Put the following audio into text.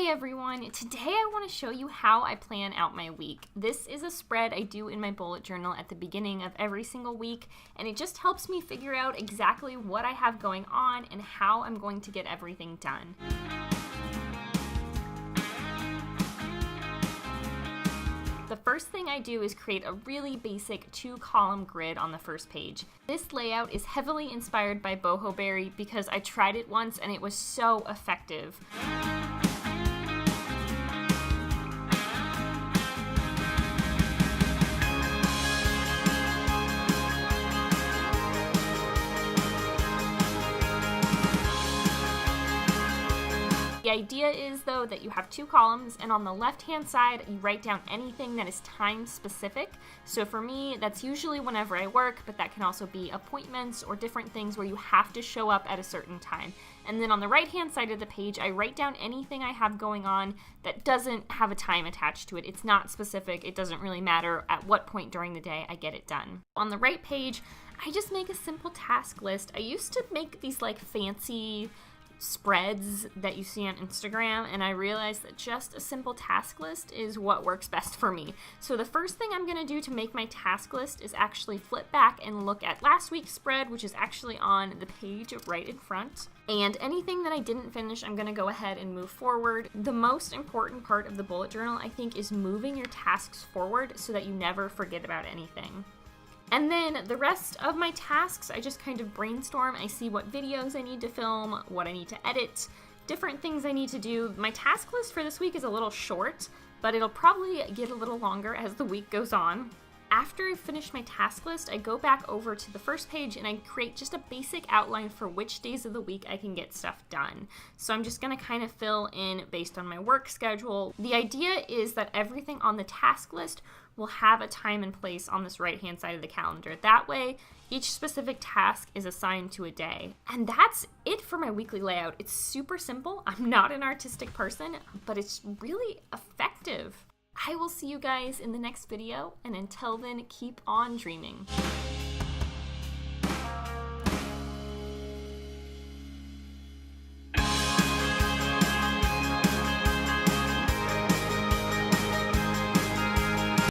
everyone, today I want to show you how I plan out my week. This is a spread I do in my bullet journal at the beginning of every single week, and it just helps me figure out exactly what I have going on and how I'm going to get everything done. The first thing I do is create a really basic 2-column grid on the first page. This layout is heavily inspired by Boho Berry because I tried it once and it was so effective. The idea is, though, that you have 2 columns, and on the left-hand side, you write down anything that is time-specific. So for me, that's usually whenever I work, but that can also be appointments or different things where you have to show up at a certain time. And then on the right-hand side of the page, I write down anything I have going on that doesn't have a time attached to it. It's not specific. It doesn't really matter at what point during the day I get it done. On the right page, I just make a simple task list. I used to make these like fancy spreads that you see on Instagram, and I realized that just a simple task list is what works best for me. So the first thing I'm going to do to make my task list is actually flip back and look at last week's spread, which is actually on the page right in front. And anything that I didn't finish, I'm going to go ahead and move forward. The most important part of the bullet journal, I think, is moving your tasks forward so that you never forget about anything. And then the rest of my tasks, I just kind of brainstorm. I see what videos I need to film, what I need to edit, different things I need to do. My task list for this week is a little short, but it'll probably get a little longer as the week goes on. After I finish my task list, I go back over to the first page and I create just a basic outline for which days of the week I can get stuff done. So I'm just going to kind of fill in based on my work schedule. The idea is that everything on the task list will have a time and place on this right-hand side of the calendar. That way, each specific task is assigned to a day. And that's it for my weekly layout. It's super simple. I'm not an artistic person, but it's really effective. I will see you guys in the next video, and until then, keep on dreaming.